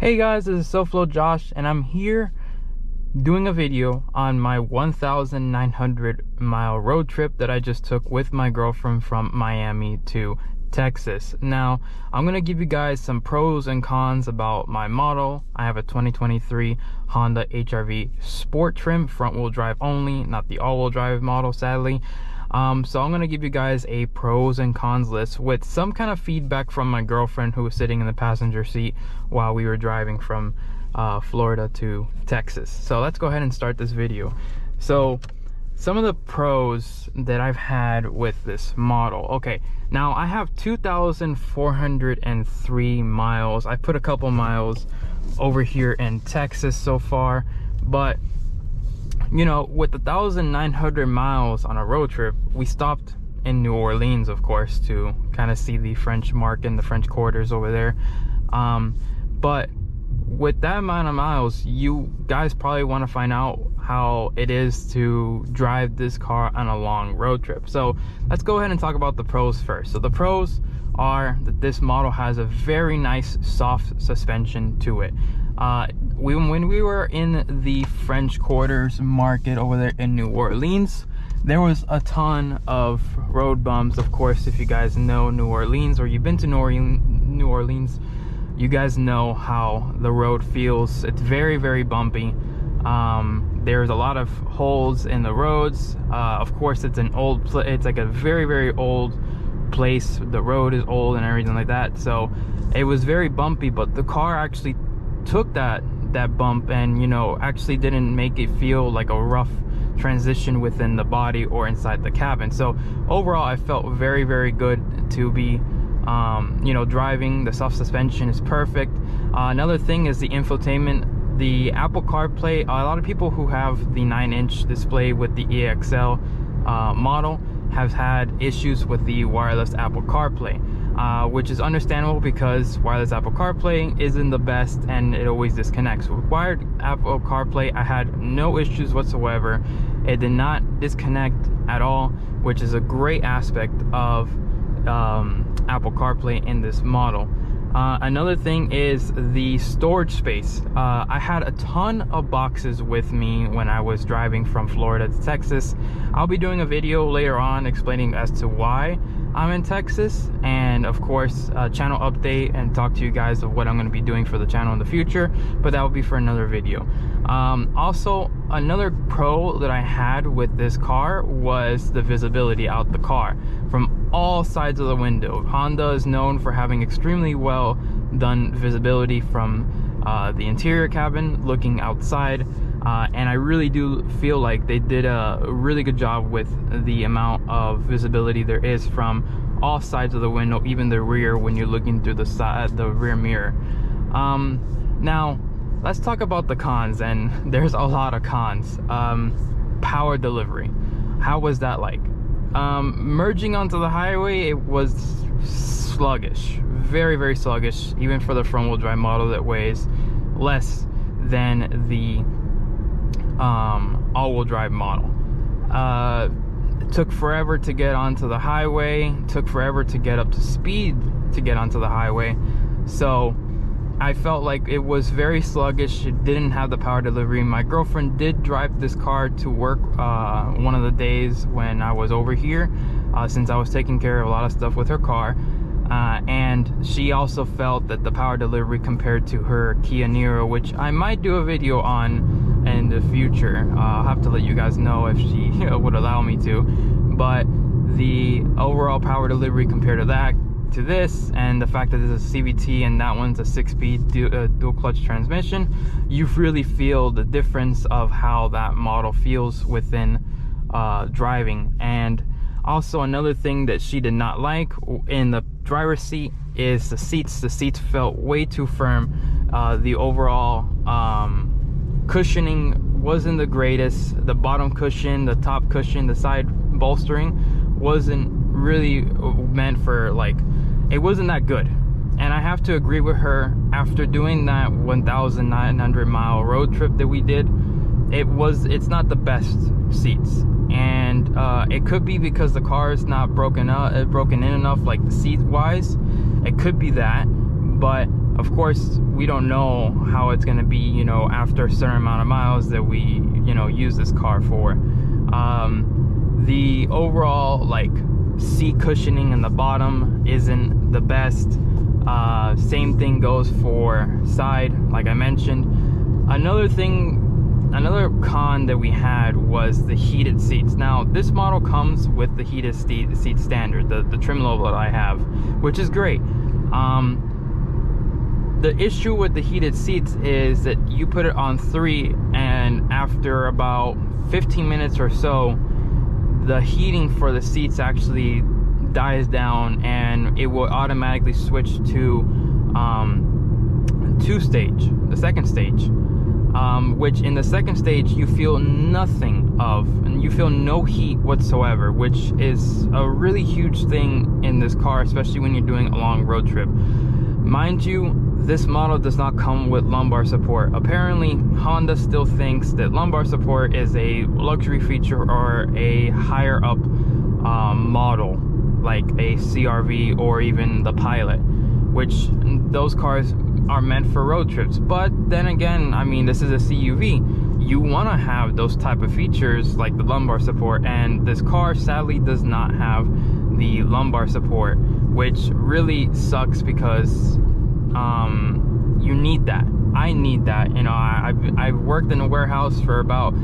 Hey guys, this is SoFlo Josh, and I'm here doing a video on my 1,900 mile road trip that I just took with my girlfriend from Miami to Texas. Now, I'm going to give you guys some pros and cons about my model. I have a 2023 Honda HR-V Sport trim, front wheel drive only, not the all-wheel drive model, sadly. So I'm going to give you guys a pros and cons list with some kind of feedback from my girlfriend who was sitting in the passenger seat while we were driving from Florida to Texas. So let's go ahead and start this video. So some of the pros that I've had with this model. Okay, now I have 2,403 miles. I put a couple miles over here in Texas so far, but you know, with 1,900 miles on a road trip, we stopped in New Orleans, of course, to kind of see the French Market and the French quarters over there. But with that amount of miles, you guys probably want to find out how it is to drive this car on a long road trip. So let's go ahead and talk about the pros first. So the pros are that this model has a very nice soft suspension to it. When we were in the French Quarters market over there in New Orleans, there was a ton of road bumps. Of course, if you guys know New Orleans or you've been to New Orleans, you guys know how the road feels. It's very, very bumpy. There's a lot of holes in the roads. Of course, it's an old it's like a very, very old place. The road is old and everything like that, so it was very bumpy, but the car actually took that bump and, you know, actually didn't make it feel like a rough transition within the body or inside the cabin. So overall, I felt very, very good to be you know, driving. The soft suspension is perfect. Another thing is the infotainment. The Apple CarPlay, a lot of people who have the 9-inch display with the EXL model have had issues with the wireless Apple CarPlay, which is understandable because wireless Apple CarPlay isn't the best and it always disconnects. With wired Apple CarPlay, I had no issues whatsoever. It did not disconnect at all, which is a great aspect of Apple CarPlay in this model. Another thing is the storage space. I had a ton of boxes with me when I was driving from Florida to Texas. I'll be doing a video later on explaining as to why I'm in Texas, and of course a channel update, and talk to you guys of what I'm going to be doing for the channel in the future, but that will be for another video. Also, another pro that I had with this car was the visibility out the car from all sides of the window. Honda is known for having extremely well done visibility from the interior cabin looking outside, and I really do feel like they did a really good job with the amount of visibility there is from all sides of the window, even the rear when you're looking through the rear mirror. Now let's talk about the cons, and there's a lot of cons. Power delivery, how was that like? Merging onto the highway, it was sluggish, very, very sluggish, even for the front wheel drive model that weighs less than the all-wheel drive model. It took forever to get onto the highway, it took forever to get up to speed to get onto the highway, so I felt like it was very sluggish. It didn't have the power delivery. My girlfriend did drive this car to work one of the days when I was over here, since I was taking care of a lot of stuff with her car, and she also felt that the power delivery compared to her Kia Niro, which I might do a video on in the future, I'll have to let you guys know if she would allow me to, but the overall power delivery compared to that, to this, and the fact that this is a CVT and that one's a 6-speed dual clutch transmission, you really feel the difference of how that model feels within driving. And also another thing that she did not like in the driver's seat is the seats. The seats felt way too firm. The overall cushioning wasn't the greatest. The bottom cushion, the top cushion, the side bolstering wasn't really meant for, like, it wasn't that good. And I have to agree with her, after doing that 1,900 mile road trip that we did, it's not the best seats. And it could be because the car is not broken in enough, like the seat wise. It could be that, but Of course, we don't know how it's going to be, you know, after a certain amount of miles that we, you know, use this car for. The overall, like, seat cushioning in the bottom isn't the best. Same thing goes for side, like I mentioned. Another con that we had was the heated seats. Now, this model comes with the heated seat standard, the trim level that I have, which is great. The issue with the heated seats is that you put it on 3, and after about 15 minutes or so, the heating for the seats actually dies down, and it will automatically switch to the second stage, which in the second stage you feel nothing of, and you feel no heat whatsoever, which is a really huge thing in this car, especially when you're doing a long road trip. Mind you, this model does not come with lumbar support. Apparently, Honda still thinks that lumbar support is a luxury feature or a higher up model, like a CR-V or even the Pilot, which those cars are meant for road trips. But then again, I mean, this is a CUV. You want to have those type of features like the lumbar support, and this car sadly does not have the lumbar support, which really sucks because you need that. I need that. You know, I've worked in a warehouse for about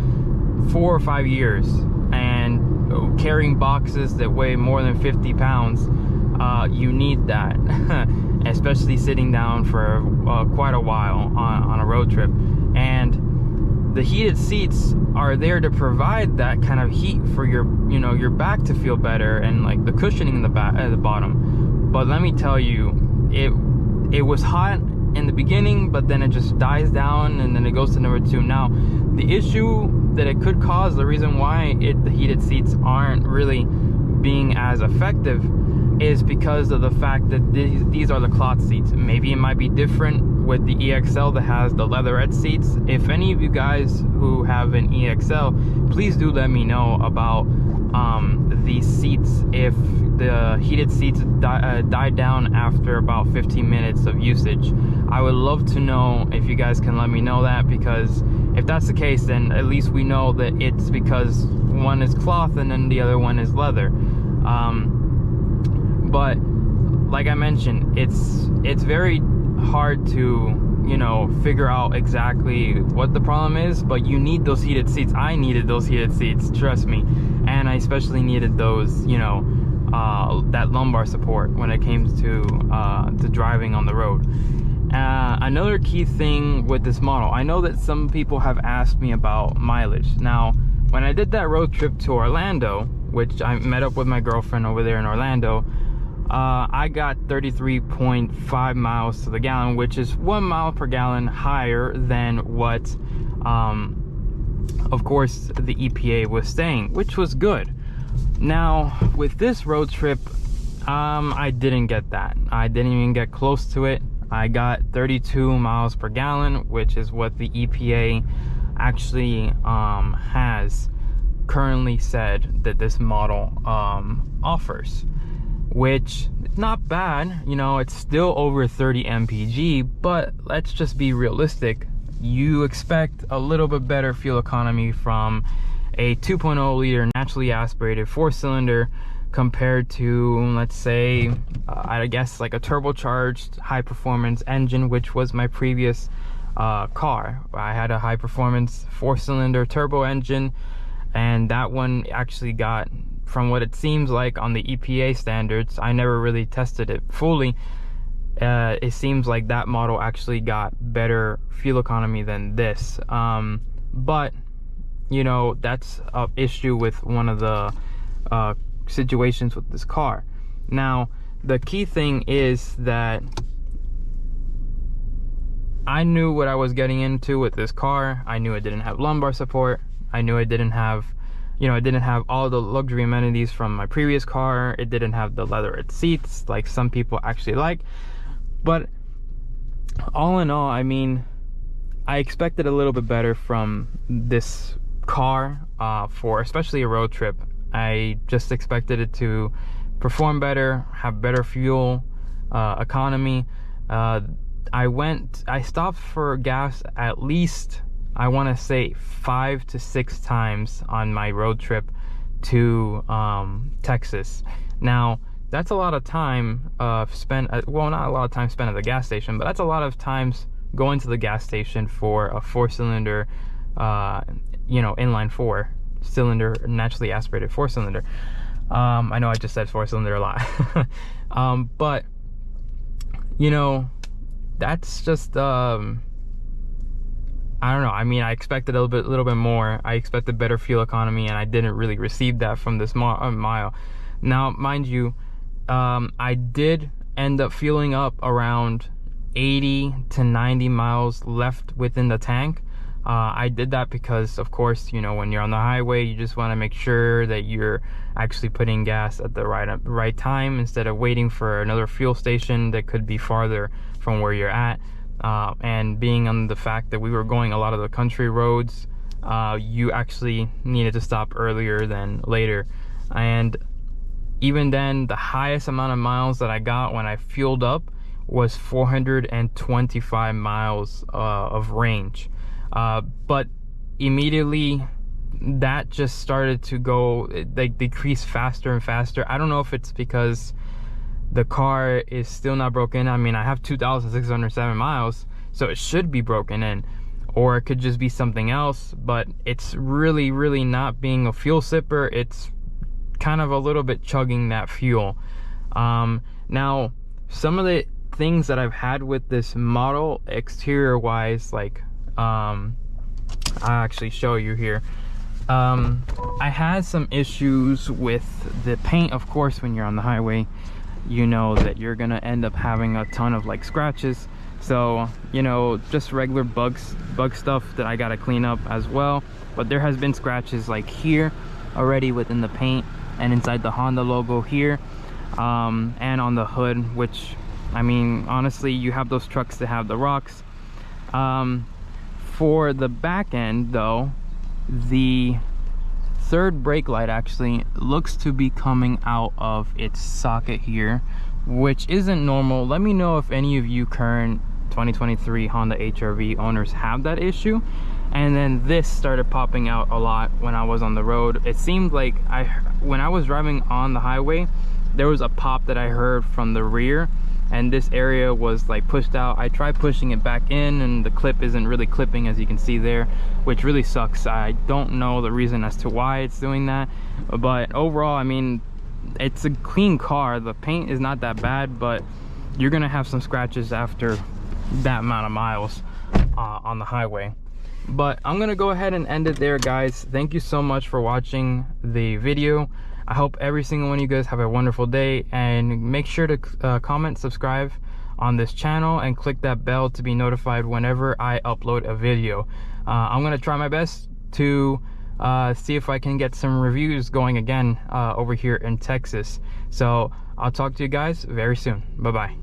4 or 5 years, and carrying boxes that weigh more than 50 pounds, you need that, especially sitting down for quite a while on a road trip. And the heated seats are there to provide that kind of heat for your, you know, your back to feel better, and like the cushioning in the back at the bottom. But let me tell you, it was hot in the beginning, but then it just dies down, and then it goes to number 2. Now, the issue that it could cause, the reason why the heated seats aren't really being as effective, is because of the fact that these are the cloth seats. Maybe it might be different with the EXL that has the leatherette seats. If any of you guys who have an EXL, please do let me know about these seats, if the heated seats die down after about 15 minutes of usage. I would love to know if you guys can let me know that, because if that's the case, then at least we know that it's because one is cloth and then the other one is leather. But like I mentioned, it's very hard to, you know, figure out exactly what the problem is, but you need those heated seats. I needed those heated seats, trust me. And I especially needed those, you know, that lumbar support when it came to driving on the road. Another key thing with this model, I know that some people have asked me about mileage. Now, when I did that road trip to Orlando, which I met up with my girlfriend over there in Orlando, I got 33.5 miles to the gallon, which is 1 mile per gallon higher than what, of course, the EPA was saying, which was good. Now, with this road trip, I didn't get that. I didn't even get close to it. I got 32 miles per gallon, which is what the EPA actually has currently said that this model offers, which not bad. You know, it's still over 30 mpg, but let's just be realistic. You expect a little bit better fuel economy from a 2.0 liter naturally aspirated 4-cylinder compared to, let's say, I guess like a turbocharged high performance engine, which was my previous car. I had a high performance 4-cylinder turbo engine, and that one actually got, from what it seems like on the EPA standards, I never really tested it fully, it seems like that model actually got better fuel economy than this. But you know, that's an issue with one of the situations with this car. Now, the key thing is that I knew what I was getting into with this car. I knew it didn't have lumbar support. I knew it didn't have, you know, it didn't have all the luxury amenities from my previous car. It didn't have the leatherette seats like some people actually like. But all in all, I mean, I expected a little bit better from this car for especially a road trip. I just expected it to perform better, have better fuel economy. I stopped for gas at least, I want to say 5 to 6 times on my road trip to Texas. Now that's a lot of time spent at, well, not a lot of time spent at the gas station, but that's a lot of times going to the gas station for a 4-cylinder you know, inline 4-cylinder naturally aspirated 4-cylinder. I know I just said 4-cylinder a lot. But you know, that's just I don't know. I mean, I expected a little bit more. I expected better fuel economy, and I didn't really receive that from this mile. Now, mind you, I did end up fueling up around 80 to 90 miles left within the tank. I did that because, of course, you know, when you're on the highway, you just want to make sure that you're actually putting gas at the right time instead of waiting for another fuel station that could be farther from where you're at. And being on the fact that we were going a lot of the country roads, you actually needed to stop earlier than later. And even then, the highest amount of miles that I got when I fueled up was 425 miles of range. But immediately that just started to go, like, decrease faster and faster. I don't know if it's because the car is still not broken. I mean, I have 2,607 miles, so it should be broken in, or it could just be something else. But it's really not being a fuel sipper. It's kind of a little bit chugging that fuel. Now, some of the things that I've had with this model exterior wise, like I'll actually show you here. I had some issues with the paint. Of course, when you're on the highway, you know that you're gonna end up having a ton of like scratches. So, you know, just regular bug stuff that I gotta clean up as well. But there has been scratches like here already within the paint and inside the Honda logo here, and on the hood, which, I mean, honestly, you have those trucks that have the rocks. For the back end though, the third brake light actually looks to be coming out of its socket here, which isn't normal. Let me know if any of you current 2023 Honda HR-V owners have that issue. And then this started popping out a lot when I was on the road. It seemed like when I was driving on the highway, there was a pop that I heard from the rear, and this area was like pushed out. I tried pushing it back in, and the clip isn't really clipping, as you can see there, which really sucks. I don't know the reason as to why it's doing that, but overall, I mean, it's a clean car. The paint is not that bad, but you're gonna have some scratches after that amount of miles on the highway. But I'm gonna go ahead and end it there, guys. Thank you so much for watching the video. I hope every single one of you guys have a wonderful day, and make sure to comment, subscribe on this channel, and click that bell to be notified whenever I upload a video. I'm gonna try my best to see if I can get some reviews going again over here in Texas. So I'll talk to you guys very soon. Bye bye.